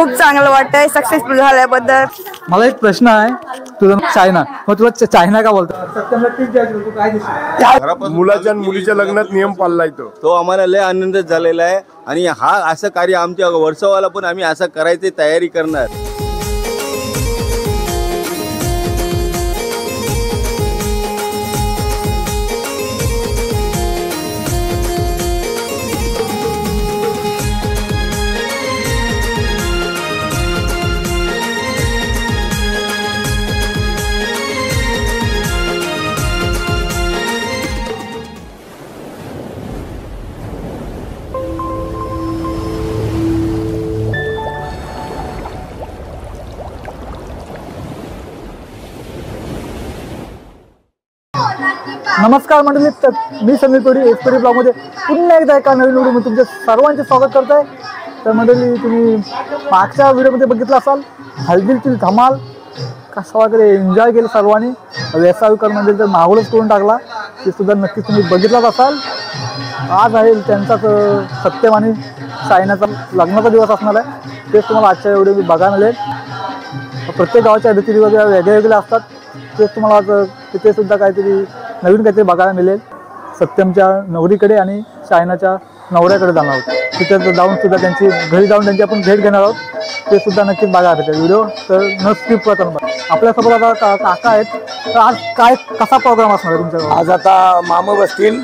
खूप चांगलं वाटतंय सक्सेसफुल झाल्याबद्दल। मला एक प्रश्न आहे, तुझं चायना, मग तुला चायना का बोलतात? सत्यमला टीप द्यायची, तू काय दिसतो? मुलाच्या आणि मुलीच्या लग्नात नियम पाळलाय तो आम्हाला लय आनंद झालेला आहे आणि हा असं कार्य आमच्या वर्षावाला पण आम्ही असं करायची तयारी करणार। नमस्कार मंडळी, मी समीर कोडी एक्सपेरी ब्लॉगमध्ये पुन्हा एकदा एका नवीन व्हिडिओमध्ये तुमचे सर्वांचे स्वागत करत आहे। तर मंडळी, तुम्ही मागच्या व्हिडिओमध्ये बघितलं असाल हळदीची धमाल, कसा वगैरे एन्जॉय केलं सर्वांनी। वेसाळकर म्हणजे तर माहोलच करून टाकला, ते सुद्धा नक्कीच तुम्ही बघितलाच असाल। आज आहे त्यांचाच सत्यम आणि चायनाचा लग्नाचा दिवस असणार आहे, तेच तुम्हाला आजच्या व्हिडिओमध्ये बघायला मिळेल। प्रत्येक गावाच्या रीतिरिवाज वेगळे वेगळे असतात, तेच तुम्हाला आज तिथे सुद्धा काहीतरी नवीन काहीतरी बघायला मिळेल। सत्यमच्या नवरीकडे आणि चायनाच्या नवऱ्याकडे जाणार आहोत, तिथे जाऊन सुद्धा त्यांची घरी जाऊन त्यांची आपण भेट घेणार आहोत, ते सुद्धा नक्कीच बघायला भेटेल व्हिडिओ। तर न स्किप करता आपल्यासोबत आता काका आहेत, तर आज काय कसा प्रोग्राम असणार आहे तुमच्या? आज आता मामा बसतील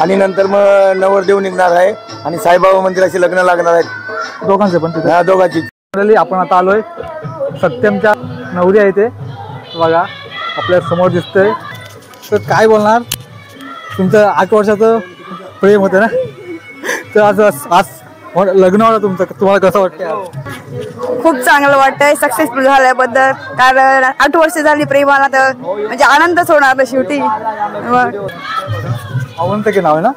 आणि नंतर मग नवरदेव निघणार आहे आणि साईबाबा मंदिराची लग्न लागणार आहेत दोघांचे पण तिथे? दोघांची। आपण आता आलोय सत्यमच्या नवरी आहे, ते बघा आपल्या समोर दिसतंय। तर काय बोलणार, तुमचं 8 वर्षाचं प्रेम होतं ना, तर आज लग्न होतं तुमचं, तुम्हाला कसं वाटतं? खूप चांगलं वाटतंय सक्सेसफुल झाल्याबद्दल, कारण 8 वर्ष झाली प्रेमाला, तर म्हणजे आनंदच होणार ना शेवटी। अवंतिका नाव आहे ना?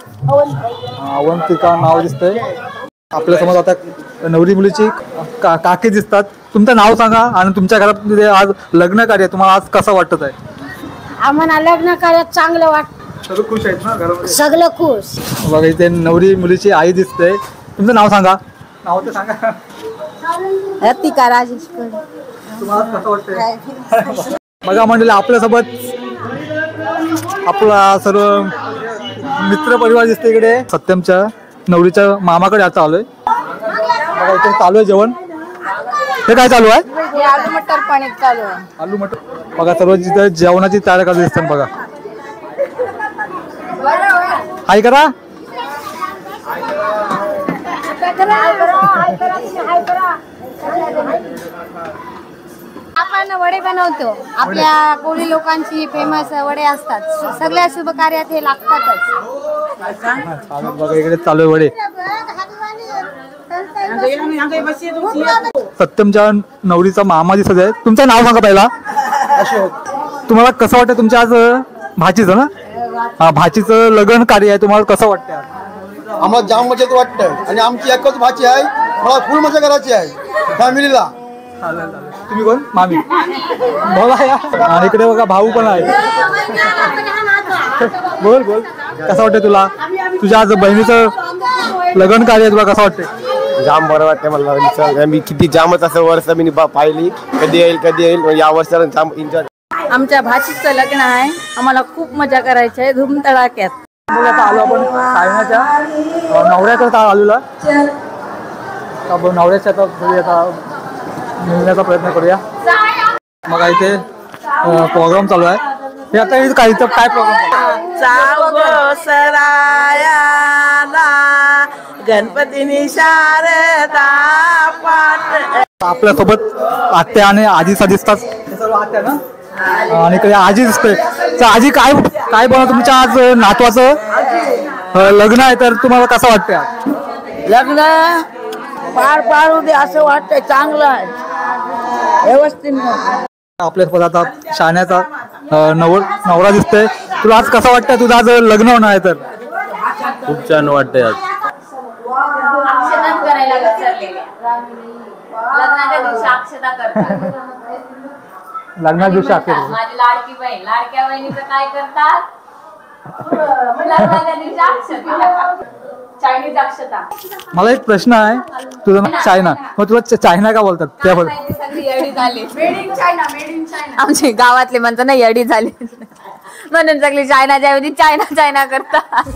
अवंतिका नाव दिसतंय आपल्या समोर। आता नवरी मुलीची काकी दिसतात, तुमचं नाव सांगा आणि तुमच्या घरात आज लग्न कार्य तुम्हाला आज कसं वाटत आहे? आम्हाला लग्न कार्यात चांगलं वाटतं, सगळं खुश आहेत ना घरामध्ये? सगळं खुश। बघा इथे नवरी मुलीची आई दिसते, तुमचं नाव सांगा। नाव तर सांगा। रतिका राजेश। तुम्हाला कसं वाटतंय? बघा मंडळी, आपल्यासोबत आपला सर्व मित्र परिवार दिसते इकडे। सत्यमच्या नवरीच्या मामाकडे आता आलोय, बघा इथे चालू आहे जेवण। हे काय चालू आहे? आलू मटर पाणी चालू आहे। आलू मटर, बघा सर्व जिथे जेवणाची तयारी करत दिसतात बघा। हाय करा। आपण वडे बनवतो, आपल्या कोळी लोकांची फेमस वडे असतात, सगळ्या शुभ कार्यात हे लागतातच। बघा इकडे चालू आहे वडे। सत्यमच्या नवरीचा मामा दिसत आहे, तुमचं नाव सांगा पहिला। तुम्हाला कसं वाटतं तुमच्या आज भाचीचं ना, भाचीचं लग्न कार्य आहे, तुम्हाला कसं वाटतं? आम्हाला जाम मजेत वाटतंय आणि आमची एकच भाची आहे, मला फुल मजा करायची आहे फॅमिलीला। तुम्ही कोण? मामी बोला या। आणि इकडे बघा भाऊ पण आहे, बोल बोल। कसं वाटतं तुला, तुझ्या आज बहिणीचं लग्न कार्य आहे, तुला कसं वाटतंय? जाम बरं वाटतंय मला, मी किती जामच असं वर्ष मी पाहिली, कधी येईल या वर्षाला जाम एन्जॉय। आमच्या भाचीचं लग्न आहे, आम्हाला खूप मजा करायची आहे धूमधडाक्यात। आता आलो आपण चायनाच्या नवऱ्याकडे आलेलो, नवऱ्याच्या आता मिळण्याचा प्रयत्न करूया। मग इथे प्रोग्राम चालू आहे, हे आता काय प्रोग्राम? गणपतीनी शारदा पाठ। आपल्यासोबत आत्या आणि आजीचा दिसतात, आत्या ना आणि काही आजी दिसते। तर आजी काय काय बोला, तुमच्या आज नातवाचं लग्न आहे, तर तुम्हाला कसं वाटतं? लग्न पार पाडू दे असं वाटतंय, चांगलं आहे व्यवस्थित। आपल्यासोबत आता शाण्याचा नवरा दिसतोय, तुला आज कसं वाटतं तुझं आज लग्न होणार आहे? तर खूप छान वाटतंय आज। लग्ना दिवशी अखेर माझी लाडकी बहीण, लाडक्या बहिणीचं काय करतात? लग्नाच्या दिवशी अक्षता चायनीज दक्षता. मला एक प्रश्न आहे, तुझं नाव चायना, मग तुला चायना का बोलतात त्याबद्दल? सगळी येडी झाली. Made in China, made in China. आमची गावातले म्हणतात ना येडी झाली म्हणून सगळी चायनाच्या ऐवजी चायना चायना करतात.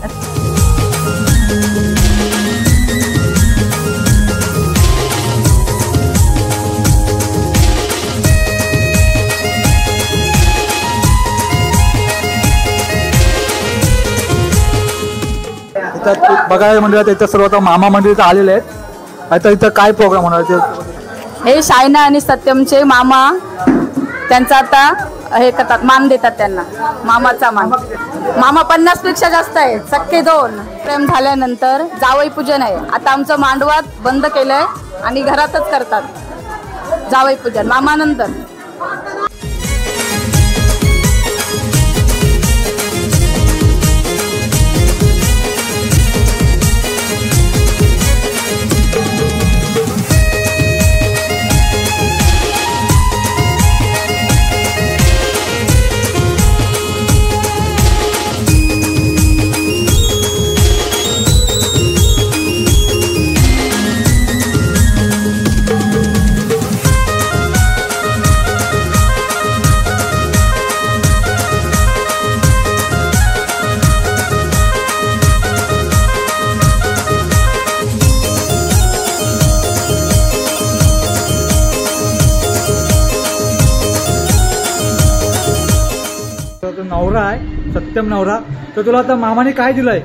बघायला मंडळात इथं सर्व आता मामा मंडळी इथं आलेले आहेत. आता इथं काय प्रोग्राम होणार ते? हे शायना आणि सत्यमचे मामा त्यांचा आता हे करतात, मान देतात त्यांना, मामाचा मान. मामा 50 पेक्षा जास्त आहे, सख्खे 2. प्रेम झाल्यानंतर जावई पूजन आहे. आता आमचं मांडवात बंद केलंय आणि घरातच करतात जावई पूजन मामानंतर. नवरा आहे सत्यम नवरा, तर तुला आता मामाने काय दिलंय?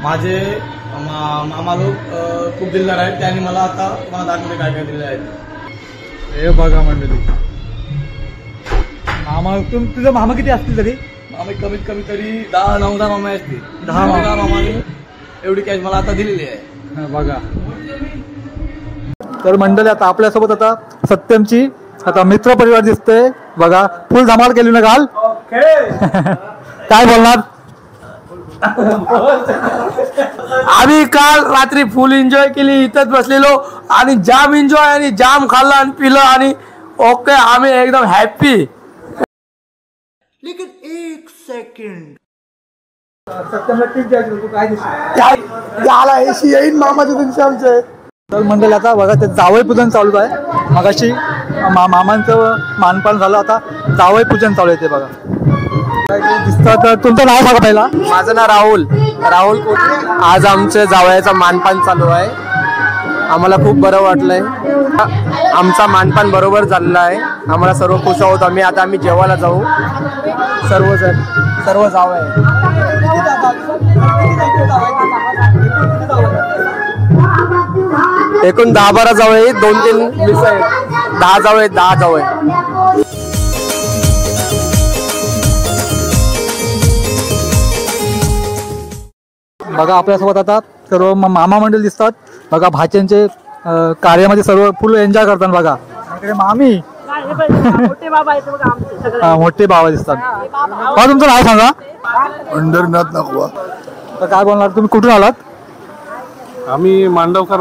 माझे मामा लोक खूप दिलदार आहेत, त्यांनी मला आता मला दाखवले काय काय दिले आहेत. हे बघा मंडळी, मामा तुझे मामा किती असतील तरी? मामा कमीत कमी तरी 10-9 मामा असतील. 10 मामाने एवढी कॅश मला आता दिलेली आहे. बघा तर मंडळी, आता आपल्यासोबत आता सत्यमची आता मित्र परिवार दिसतोय. बघा फुल धमाल केली ना काल. काय बोलणार? आम्ही काल रात्री फुल एन्जॉय केली, इथंच बसलेलो आणि जाम एन्जॉय आणि जाम खाल्लं आणि पिलं आणि ओके आम्ही एकदम हॅप्पी. लेकिन एक सेकंड, सत्यमला टिप द्यायची, तू काय दिसत याला एशी येईन मामाच्या दिवशी आमचे. तर मंडळी आता बघा ते जावई पूजन चालू आहे. मगाशी मामांचं मानपान झालं, आता जावई पूजन चालू आहे ते बघा. दिसतं. तुमचं नाव सांगा पहिला. माझं नाव राहुल कोटरे. आज आमच्या जावयाचा मानपान चालू आहे. आम्हाला खूप बरं वाटलंय. आमचा मानपान बरोबर झालेला आहे. आम्हाला सर्व खुश आहोत. आम्ही जेवायला जाऊ सर्व जावय. एकूण 10-12 जावय, 2-3 मिस आहेत. 10 जावय. बघा आपल्यासोबत आता सर्व मामा मंडळी दिसतात. बघा भाच्यांचे कार्यामध्ये सर्व फुल एन्जॉय करतात. बघा इकडे मामी मोठे बाबा दिसतात. बघा तुमचं नाव सांगा. पंढरीनाथ नागवा. तर काय बोलणार, तुम्ही कुठून आलात? आम्ही मांडवकर.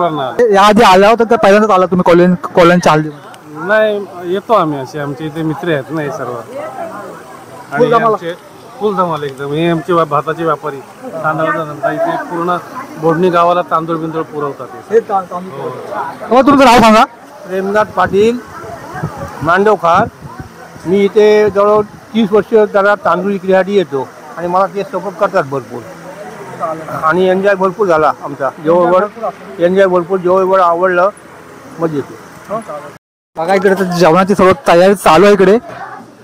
या आधी आल्या होत्या तर पहिल्यांदाच आला तुम्ही कॉलेजच्या हल्ली? नाही, येतो आम्ही. असे आमचे इथे मित्र आहेत ना हे सर्व, आणि आमचे फुल धमाल एकदम. हे आमचे भाताचे व्यापारी, तांदळाचा धंदा. इथे पूर्ण बोडणी गावाला तांदूळ बिंदूळ पुरवतात. तुमचं नाव सांगा. प्रेमनाथ पाटील, मांडवखार. मी इथे जवळ 30 वर्ष त्याला तांदूळ विक्रीसाठी येतो आणि मला ते सपोर्ट करतात भरपूर, आणि एन्जॉय भरपूर झाला आमचा. एन्जॉय भरपूर, जेवढ आवडलं मजा येते. बघा इकडे तर जेवणाची सर्व तयारी चालू आहे.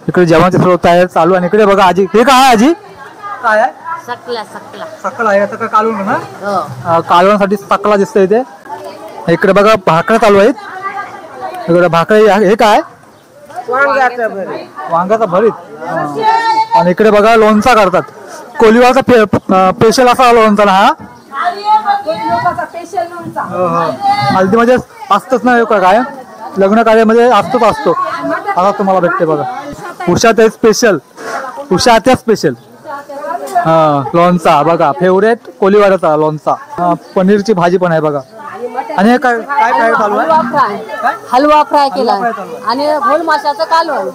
इकडे जेवणाची सर्व तयारी चालू आहे. आणि इकडे बघा आजी, हे काय आहे आजी? काय आहे? सकला आहे. आता काय कालवण ना, कालवणासाठी सकला दिसतोय इथे. इकडे बघा भाकऱ्या चालू आहेत. इकडे भाकरी, हे काय? वांग्याचा भरीत. आणि इकडे बघा लोणचा करतात. कोलिवाचा स्पेशल असा लोणचा ना हा. हल्दीमध्ये असतच ना काय, लग्न कार्यामध्ये असतो आता तुम्हाला भेटते बघा. उषा ते स्पेशल लोणचा बघा, फेवरेट कोलिवाड्याचा लोणचा. पनीरची भाजी पण आहे बघा. आणि हे काय काय चालू आहे? हलवा फ्राय केला आणि घोल माशाचं कालवण.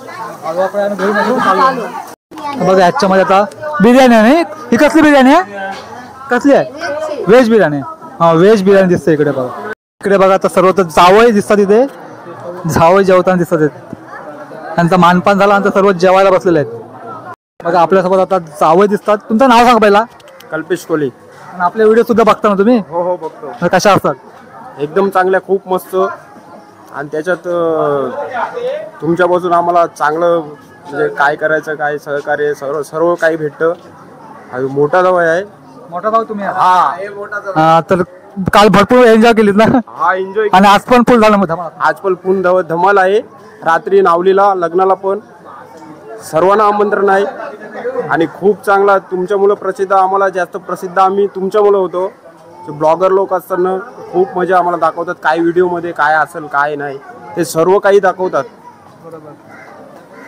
हलवा फ्राय आणि घोल माशाचं कालवण बघा. याच्यामध्ये आता बिर्याणी आहे. ही कसली बिर्याणी आहे? कसली आहे? व्हेज बिर्याणी. हा व्हेज बिर्याणी दिसते इकडे बघा. इकडे बघा आता सर्व तर जावई दिसतात इथे. जावई जेवताना दिसतात आहेत. त्यांचा मानपान झाला आणि सर्व जेवायला बसलेले आहेत. बघा आपल्यासोबत आता जावई दिसतात. तुमचं नाव सांगा पहिला. कल्पेश कोली. आणि आपले व्हिडिओ सुद्धा बघता ना तुम्ही? हो बघतो. कशा असतात? एकदम चांगल्या, खूप मस्त. आणि त्याच्यात तुमच्यापासून आम्हाला चांगलं म्हणजे काय करायचं, काय सहकार्य सर्व काही भेटतं. मोठा जावई आहे. मोठा भाऊ तुम्ही? हा. तर काल भरपूर एन्जॉय केलीत ना? हा एन्जॉय. आणि आज पण फुल झालं मग? आज पण फुल धमाल आहे. रात्री नावलीला लग्नाला पण सर्वांना आमंत्रण आहे. आणि खूप चांगला तुमच्यामुळं प्रसिद्ध, आम्हाला जास्त प्रसिद्ध आम्ही तुमच्यामुळं होतो. ब्लॉगर लोक असताना खूप मजा आम्हाला दाखवतात. काय व्हिडिओमध्ये काय असेल काय नाही ते सर्व काही दाखवतात.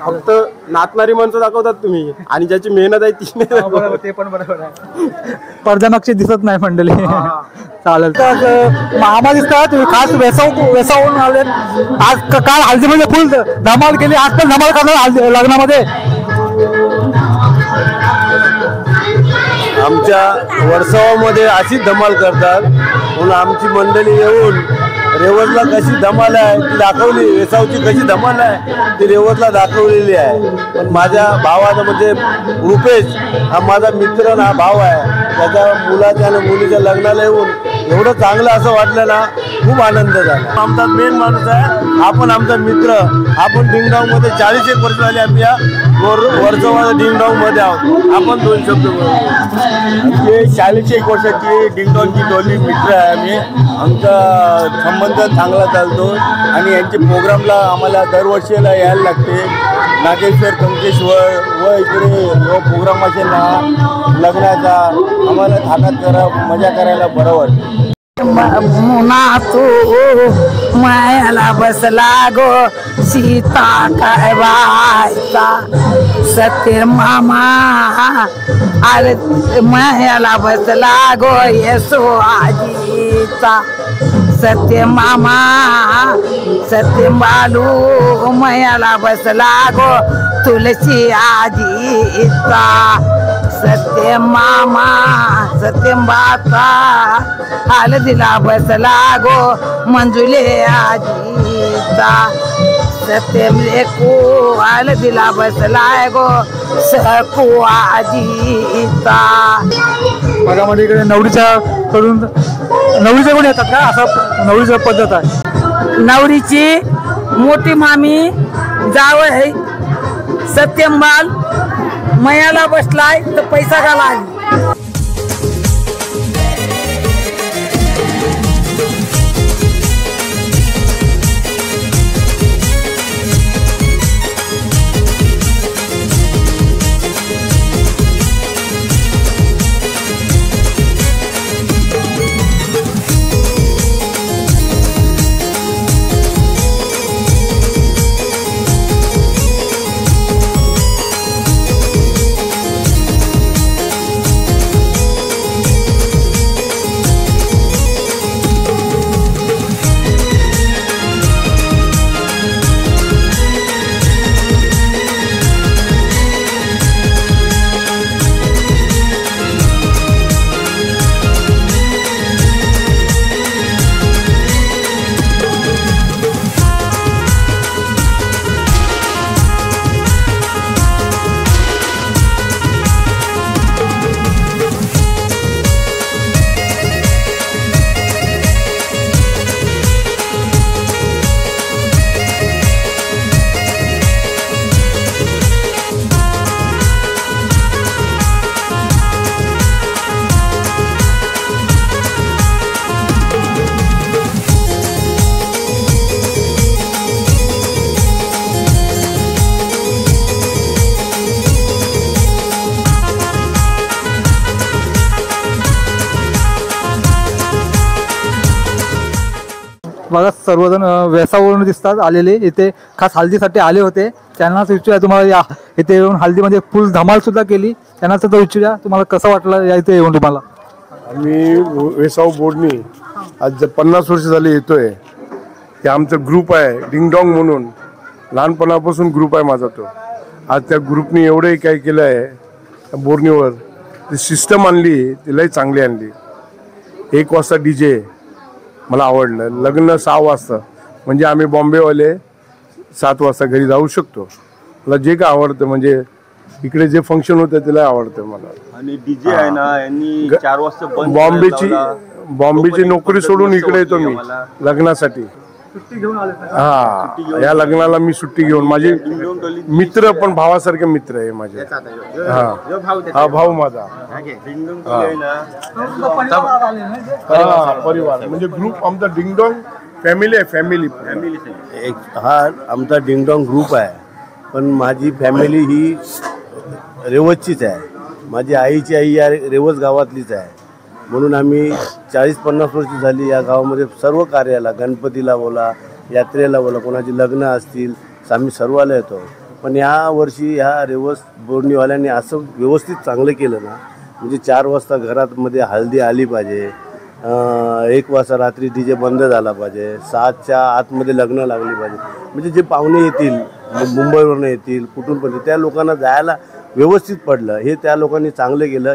फक्त नाचणारी माणसं दाखवतात तुम्ही आणि ज्याची मेहनत आहे ती नाही. ते पण बरोबर आहे. पडद्यामागची दिसत नाही मंडळी. चालेल. तर मामा दिसतात खास वेसावून आले. आज काल हल्दीमध्ये फुल धमाल केली. आज पण धमाल करणार लग्नामध्ये. आमच्या वर्सोवामध्ये अशी धमाल करतात म्हणून आमची मंडळी येऊन रेवजला कशी धमाल आहे ती दाखवली. वेसावची कशी धमाल आहे ती रेवजला दाखवलेली आहे. पण माझ्या भावाचा म्हणजे रुपेश हा माझा मित्र हा भाव आहे. त्याच्या मुलाच्या आणि मुलीच्या लग्नाला येऊन एवढं चांगलं असं वाटलं ना, खूप आनंद झाला. आमचा मेन माणूस आहे. आपण आमचा मित्र. आपण डिंगडाऊमध्ये 41 वर्ष झाली आम्ही या वर्सोवा डिंगडाऊमध्ये आहोत. आपण 2 शब्द बोलतो. 41 वर्षाची डिंगडाऊची दोन्ही मित्र आहे आम्ही. आमचा संबंध चांगला चालतो आणि यांच्या प्रोग्रामला आम्हाला दरवर्षीला यायला लागते. नागेश्वर, कंकेश्वर व इकडे प्रोग्राम असेल ना लग्नाचा आम्हाला थाटात मजा करायला बरं वाटतं. मुना तू मायाला बसला गो सीता काय बायचा सत्य मामा अरे मायाला बसला गो येसो आजीचा सत्य मामा सत्य बालू मायाला बसला गो तुलसी आजीचा सत्य मामा सत्यम बाचा हळदीला बसला गो मंजुले आजीचा सत्यम लेकू हळदीला बसलाय गो सकू आजीचा. बघा म्हणजे इकडे नवरीच्या कडून नवरीचे कोण येतात का? असं नवरीची पद्धत आहे. नवरीची मोठी मामी जावई सत्यम बाल मयाला बसलाय तर पैसा घाला आली. बघा सर्वजण वेसावरून दिसतात आलेले. इथे खास हल्दीसाठी आले होते. त्यांनाच विचारूया तुम्हाला इथे येऊन हल्दीमध्ये फुल धमाल सुद्धा केली. त्यांना सुद्धा विचारूया तुम्हाला कसं वाटलं या इथे येऊन तुम्हाला. आम्ही वेसाव बोर्डनी आज 50 वर्ष झाले येतोय. हे आमचं ग्रुप आहे डिंगडॉंग म्हणून. लहानपणापासून ग्रुप आहे माझा तो. आज त्या ग्रुपनी एवढंही काय केलं आहे बोर्डनीवर. ती सिस्टम आणली ती लई चांगली आणली. 1 वाजता DJ मला आवडलं. लग्न 6 वाजता म्हणजे आम्ही बॉम्बेवाले 7 वाजता घरी जाऊ शकतो. मला जे काय आवडतं म्हणजे इकडे जे फंक्शन होतं त्याला आवडतं मला. आणि DJ आहे ना यांनी 4 वाजता बॉम्बेची नोकरी सोडून इकडे येतो मी लग्नासाठी. हा, या लग्नाला मी सुट्टी घेऊन, माझे मित्र पण भावासारखे मित्र आहे माझे. हा भाऊ माझा. परिवार म्हणजे ग्रुप आमचा डिंगडॉंग फॅमिली आहे. फॅमिली हा आमचा डिंगडॉंग ग्रुप आहे. पण माझी फॅमिली ही रेवजचीच आहे. माझी आईची आई या रेवज गावातलीच आहे. म्हणून आम्ही 40-50 वर्ष झाली या गावामध्ये सर्व कार्याला, गणपतीला बोला, यात्रेला बोला, कोणाची लग्न असतील आम्ही सर्वाला येतो. पण या वर्षी ह्या रेवज बोर्डीवाल्यांनी असं व्यवस्थित चांगलं केलं ना, म्हणजे 4 वाजता घरात मध्ये हळदी आली पाहिजे, 1 वाजता रात्री DJ बंद झाला पाहिजे, 7च्या आतमध्ये लग्न लागली पाहिजे. म्हणजे जे पाहुणे येतील, मुंबईवरून येतील, कुठून पण, त्या लोकांना जायला व्यवस्थित पडलं. हे त्या लोकांनी चांगलं केलं.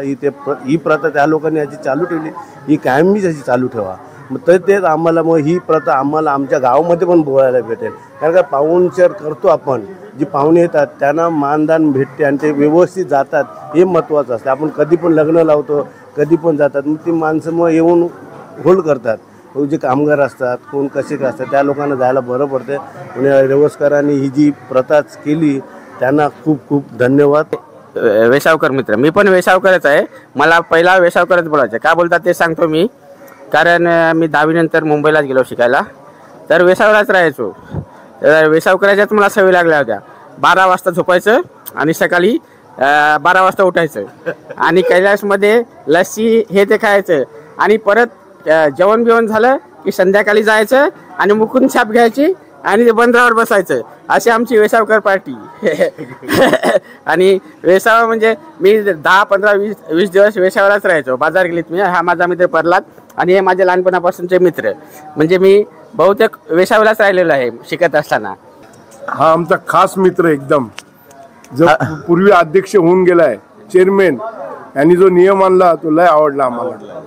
ही प्रथा त्या लोकांनी याची चालू ठेवली. ही कायमीच याची चालू ठेवा. मग तेच आम्हाला, मग ही प्रथा आम्हाला आमच्या गावामध्ये पण बोलायला भेटेल. कारण का पाहुणचार करतो आपण, जी पाहुणे येतात त्यांना मानदान भेटते आणि ते व्यवस्थित जातात, हे महत्त्वाचं असतं. आपण कधी पण लग्न लावतो, कधी पण जातात, मग ती माणसं मग येऊन होल्ड करतात. जे कामगार असतात, कोण कसे काय असतात, त्या लोकांना जायला बरं पडतं. आणि रेवजकरांनी ही जी प्रथाच केली त्यांना खूप खूप धन्यवाद. वेसावकर मित्र, मी पण वेसावकरच आहे. मला पहिला वेसावकरच बोलायचं. का बोलतात ते सांगतो मी. कारण मी 10वी नंतर मुंबईलाच गेलो शिकायला, तर वेसावलाच राहायचो. वेसावकराच्याच मला सवय लागल्या होत्या. 12 वाजता झोपायचं आणि सकाळी 12 वाजता उठायचं आणि कैलासमध्ये लस्सी हे ते खायचं आणि परत जेवण बिवण झालं की संध्याकाळी जायचं आणि मुकुंद छाप घ्यायची आणि ते बंदरावर बसायचं. अशी आमची वेसावकर पार्टी. आणि वेसावा म्हणजे मी 10, 15, 20 दिवस वेसावलाच राहायचो. बाजार गेलीत मी. हा माझा मित्र प्रल्हाद आणि हे माझे लहानपणापासूनचे मित्र. म्हणजे मी बहुतेक वेसावलाच राहिलेलो आहे शिकत असताना. हा आमचा खास मित्र एकदम, जो पूर्वी अध्यक्ष होऊन गेलाय, चेअरमॅन. यांनी जो नियम आणला तो लय आवडला आम्हाला.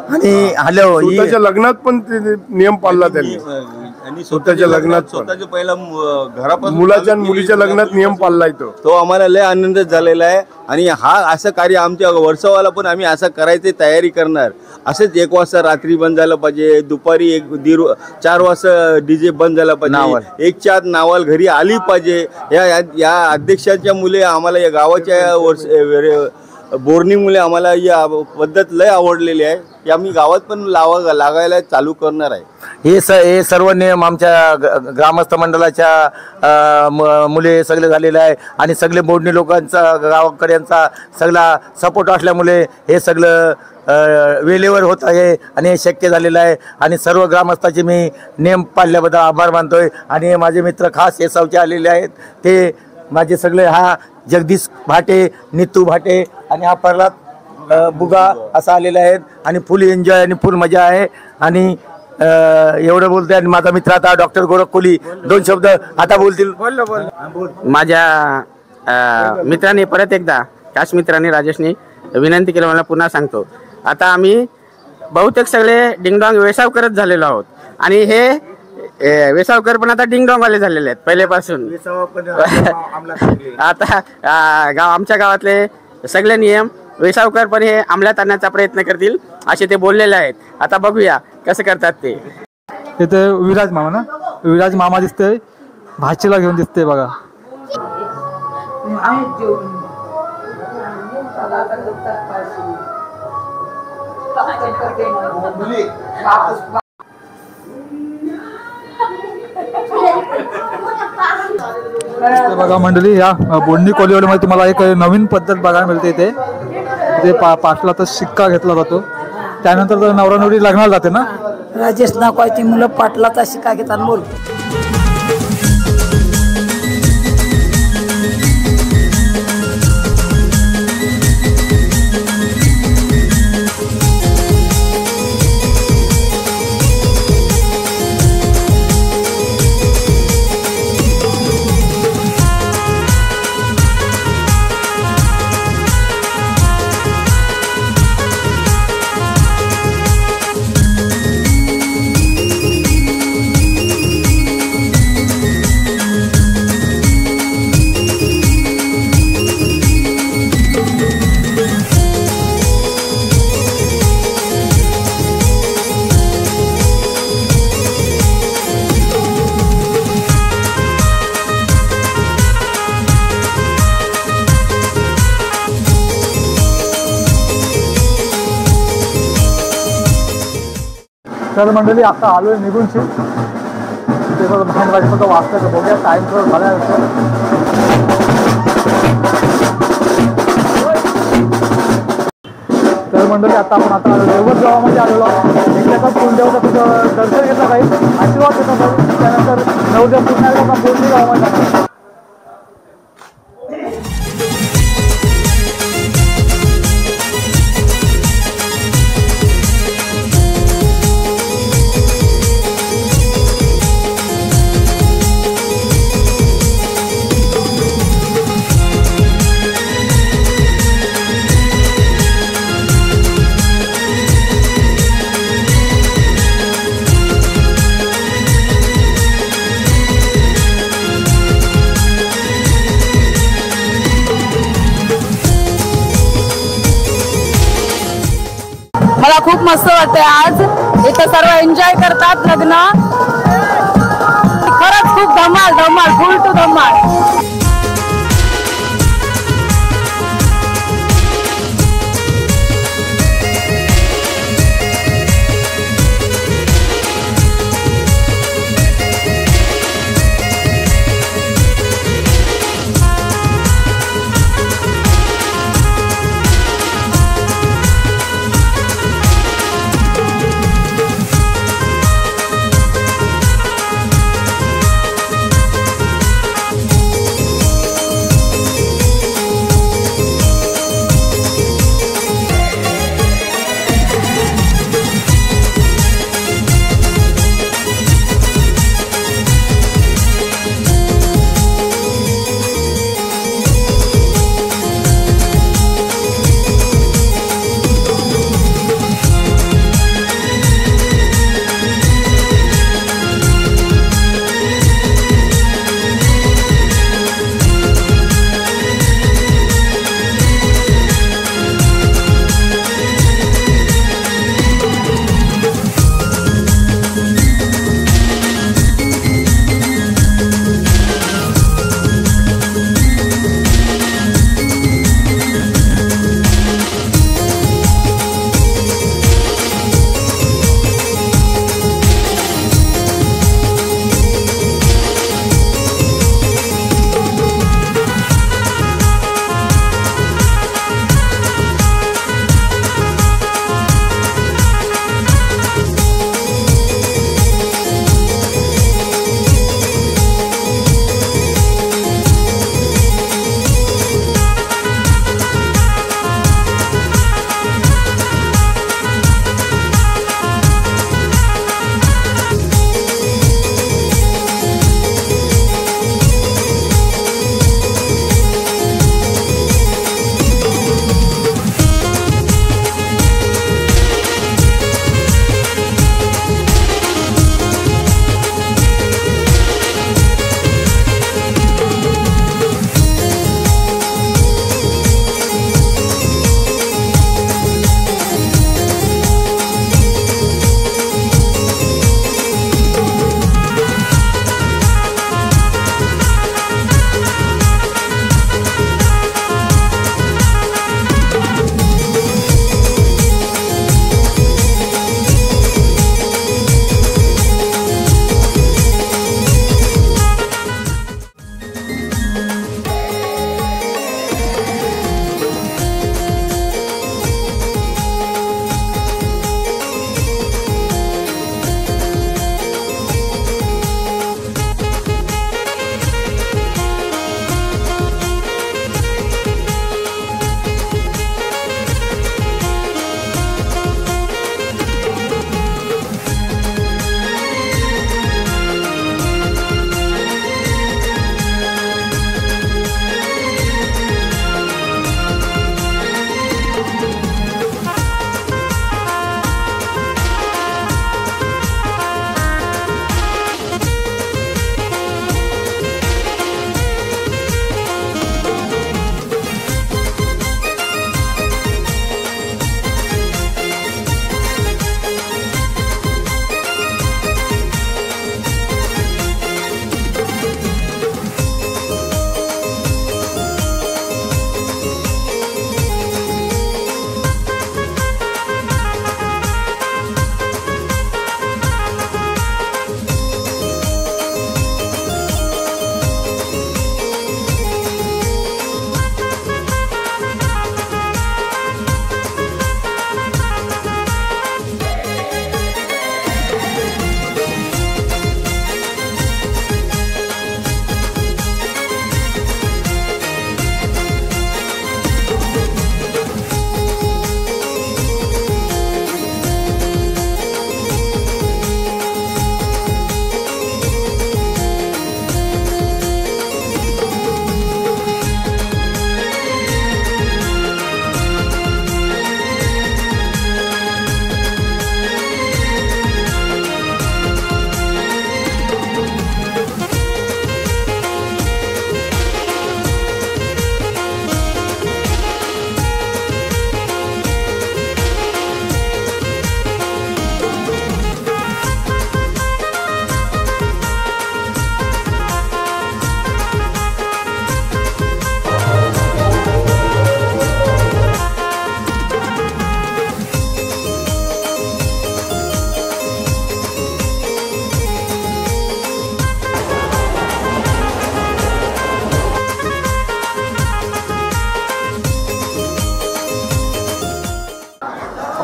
आणि हॅलो, स्वतःच्या लग्नात पण ते नियम पाळला त्यांनी. स्वतःच्या लग्नात स्वतःच्या पहिला घरापासून मुलाच्या आणि मुलीच्या लग्नात नियम पाळलाय तो आम्हाला लय आनंद झालेला आहे. आणि हा असं कार्य आमच्या वर्षावाला पण आम्ही असं करायची तयारी करणार. असंच 1 वाजता रात्री बंद झालं पाहिजे, दुपारी 4 वाजता DJ बंद झाला पाहिजे, 1च्या आत नावाल घरी आली पाहिजे. या अध्यक्षाच्या मुले आम्हाला या गावाच्या बोर्निंगमुळे आम्हाला या पद्धत लय आवडलेली आहे. की आम्ही गावात पण लागायला चालू करणार आहे. हे सर्व नियम आमच्या ग्रामस्थ मंडळाच्या मुले सगळे झालेले आहे. आणि सगळे बोर्डणी लोकांचा, गावाकड्यांचा सगळा सपोर्ट असल्यामुळे हे सगळं वेळेवर होत आहे आणि हे शक्य झालेलं आहे. आणि सर्व ग्रामस्थाचे मी नियम पाळल्याबद्दल आभार मानतोय. आणि माझे मित्र खास येसावचे आलेले आहेत, ते माझे सगळे, हा जगदीश भाटे, नितू भाटे आणि हा प्रल्हाद बुगा असा आलेले आहेत. आणि फुल एन्जॉय आणि फुल मजा आहे. आणि एवढं बोलतोय. आणि माझा मित्र आता डॉक्टर गोरख कोहली 2 शब्द आता बोलतील. माझ्या मित्रांनी परत एकदा, खास मित्रांनी राजेशनी विनंती केली, मला पुन्हा सांगतो. आता आम्ही बहुतेक सगळे डिंगडॉंग वेसावकरच झालेलो आहोत. आणि हे वेसावकर पण आता डिंगडॉंगवाले झालेले आहेत पहिल्यापासून. आता आमच्या गावातले सगळे नियम वेसावकर पण हे अंमलात आणण्याचा प्रयत्न करतील असे ते बोललेले आहेत. आता बघूया कसं करतात ते. इथे विराज मामा ना, विराज मामा दिसतोय, भाचीला घेऊन दिसते बघा. बघा मंडळी, या बोंडी कोलीवाडीमध्ये तुम्हाला एक नवीन पद्धत बघायला मिळते. इथे पाटलाचा शिक्का घेतला जातो. त्यानंतर तर नवरा नवरी लग्नाला जाते ना. राजेश नाकवायची मुलं पाटलाचा शिक्का घेतात. बोल. तर मंडळी आता आलोय निघूनची ते बघा वाचलं बघूया टाइम थोडं झाला तर मंडळी आता आपण रेवत गावामध्ये आलेलो एकदा कुलदेवता तिथं दर्शन घेतलं काही आशीर्वाद घेतला पाहिजे त्यानंतर नवदेव पुन्हा एकदा बोलणी गावामध्ये जाणार. मला खूप मस्त वाटतंय आज इथं सर्व एन्जॉय करतात लग्न खरंच खूप धमाल धमाल फुल टू धमाल.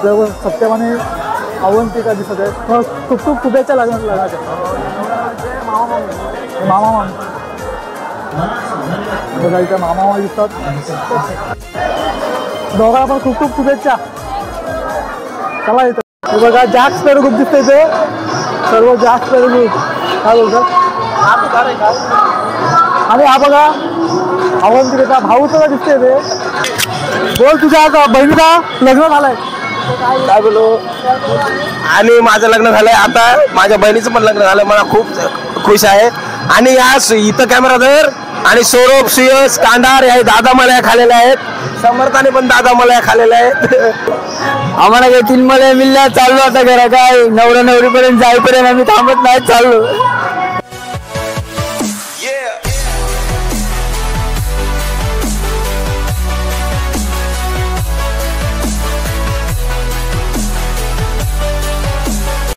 आपल्यावर सत्यमाने अवंतिका दिसत आहे. खूप खूप शुभेच्छा लग्नाच्या. मामा बघा इथे मामा दिसतात. दोघांना पण खूप खूप शुभेच्छा. चला इथं बघा जॅक्स पेड ग्रुप दिसतं इथे. सर्व जॅक्स पेड ग्रुप काय बोलतात. आणि हा बघा अवंतिकेचा भाऊ सुद्धा दिसते ते. बोल तुझ्या बहिणीचा लग्न झालंय काय बोलू. आणि माझं लग्न झालंय आता. माझ्या बहिणीचं पण लग्न झालं. मला खूप खुश आहे. आणि या इथं कॅमेराधर आणि सौरभ सुयश कांडार या दादा मलया खाल्लेल्या आहेत. समर्थाने पण दादा मलया खाल्लेल्या आहेत. आम्हाला काही 3 मलया मिळल्या. चाललो आता घरा काय नवरा नवरीपर्यंत जाईपर्यंत आम्ही थांबत नाही. चाललो.